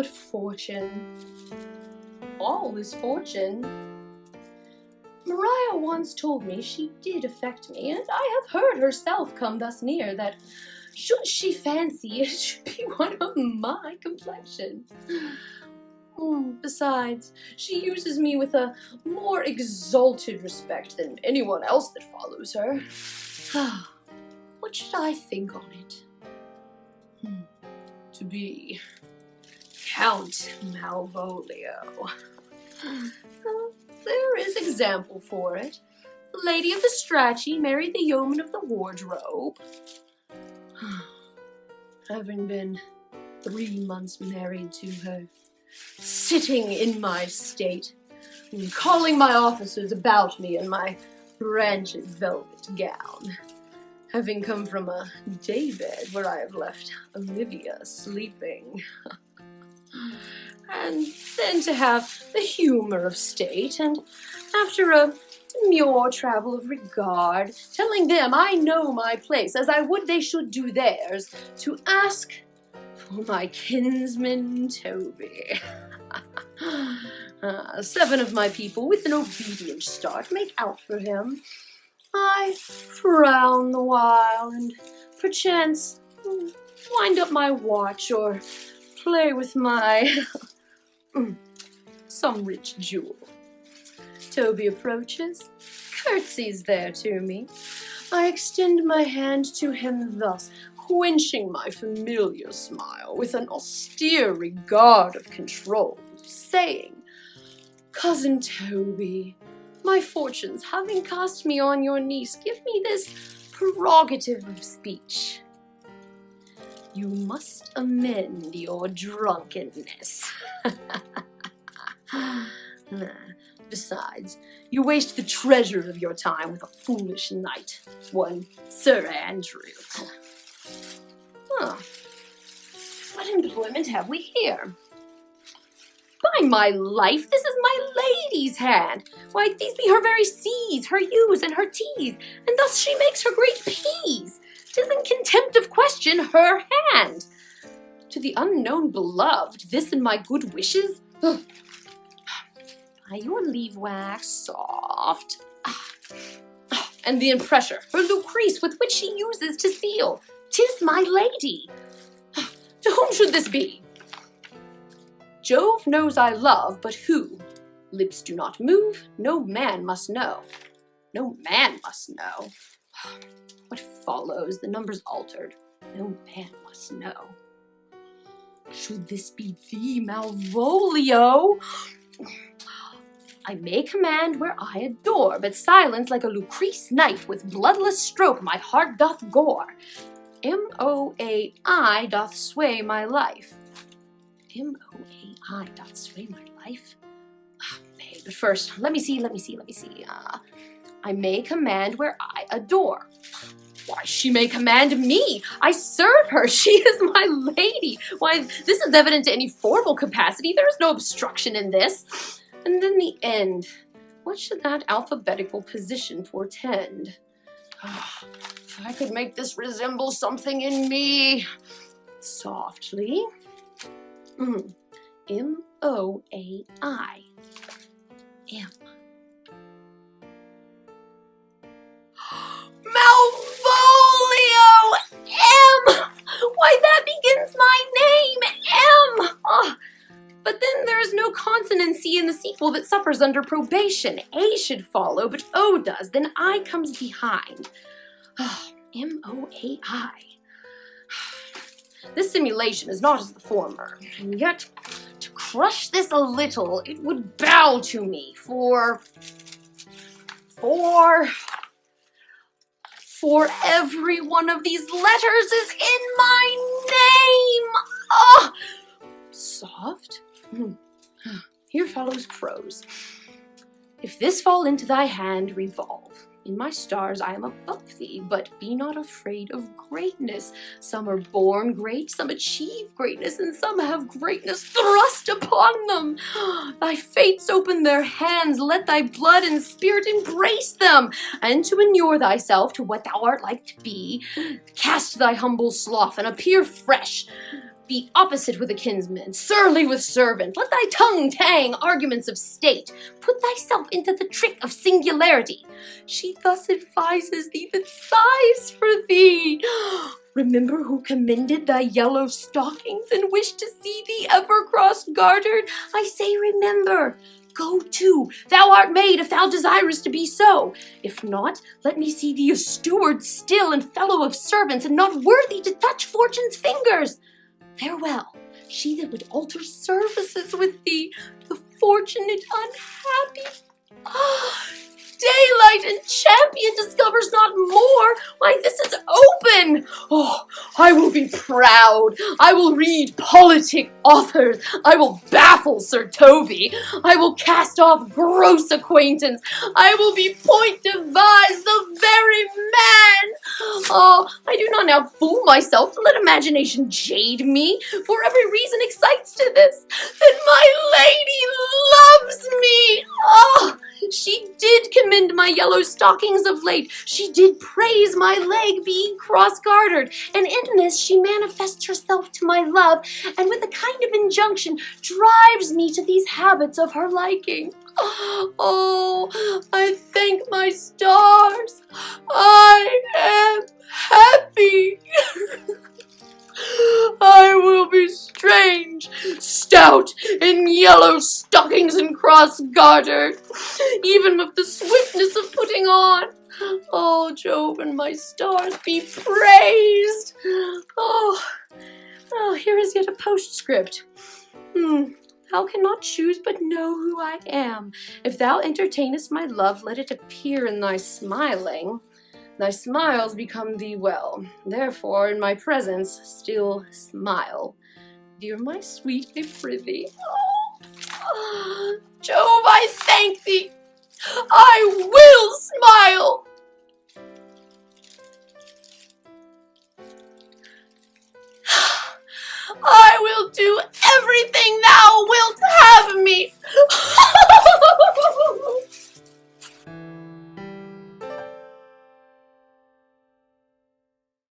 but fortune. All is fortune. Maria once told me she did affect me, and I have heard herself come thus near that should she fancy it should be one of my complexion. Besides, she uses me with a more exalted respect than anyone else that follows her. What should I think on it? To be Count Malvolio. There is example for it. The lady of the Strachey married the yeoman of the wardrobe. Having been 3 months married to her, sitting in my state, and calling my officers about me in my rancid velvet gown, having come from a daybed where I have left Olivia sleeping, and then to have the humor of state, and after a demure travel of regard, telling them I know my place as I would they should do theirs, to ask for my kinsman Toby. 7 of my people, with an obedient start, make out for him. I frown the while, and perchance wind up my watch, or play with my some rich jewel. Toby approaches, curtsies there to me. I extend my hand to him thus, quenching my familiar smile with an austere regard of control, saying, Cousin Toby, my fortunes having cast me on your niece, give me this prerogative of speech. You must amend your drunkenness. Besides, you waste the treasure of your time with a foolish knight, one Sir Andrew. What employment have we here? By my life, this is my lady's hand. Why, these be her very C's, her U's, and her T's, and thus she makes her great P's. 'Tis in contempt of question her hand. To the unknown beloved, this and my good wishes? By your leave wax, soft. And the impressure, her Lucrece, with which she uses to seal. 'Tis my lady. To whom should this be? Jove knows I love, but who? Lips do not move, no man must know. No man must know. What follows? The number's altered. No man must know. Should this be thee, Malvolio? I may command where I adore, but silence like a Lucrece knife with bloodless stroke my heart doth gore. M-O-A-I doth sway my life. M-O-A-I doth sway my life? Nay, but first, let me see. I may command where I adore. Why, she may command me. I serve her. She is my lady. Why, this is evident to any formal capacity. There is no obstruction in this. And then the end. What should that alphabetical position portend? If I could make this resemble something in me. Softly. M-O-A-I. M. Malvolio! M! Why, that begins my name! M! But then there is no consonancy in the sequel that suffers under probation. A should follow, but O does. Then I comes behind. M-O-A-I. This simulation is not as the former, and yet to crush this a little, it would bow to me, for every one of these letters is in my name. Soft. Here follows prose. If this fall into thy hand, revolve. In my stars I am above thee, but be not afraid of greatness. Some are born great, some achieve greatness, and some have greatness thrust upon them. Thy fates open their hands, let thy blood and spirit embrace them, and to inure thyself to what thou art like to be, cast thy humble slough and appear fresh. Be opposite with a kinsman, surly with servant. Let thy tongue tang arguments of state. Put thyself into the trick of singularity. She thus advises thee that sighs for thee. Remember who commended thy yellow stockings and wished to see thee ever cross-gartered. I say remember. Go to, thou art made if thou desirest to be so. If not, let me see thee a steward still and fellow of servants, and not worthy to touch fortune's fingers. Farewell, she that would alter services with thee, the fortunate unhappy. Daylight and champion discovers not more. Why, this is open. Oh, I will be proud. I will read politic authors. I will baffle Sir Toby. I will cast off gross acquaintance. I will be point devised, the very man. Oh, I do not now fool myself to let imagination jade me, for every reason excites to this, that my lady loves me. Oh, she did commend my yellow stockings of late. She did praise my leg being cross-gartered. And in this she manifests herself to my love, and with a kind of injunction drives me to these habits of her liking. Oh, I thank my stars. I am happy. I will be strange, stout, in yellow stockings and cross-gartered, even with the swiftness of putting on. Oh, Jove and my stars be praised. Oh, here is yet a postscript. Thou cannot choose but know who I am. If thou entertainest my love, let it appear in thy smiling. Thy smiles become thee well. Therefore, in my presence, still smile. Dear my sweet, I prithee. Oh, Jove, I thank thee. I will smile. I will do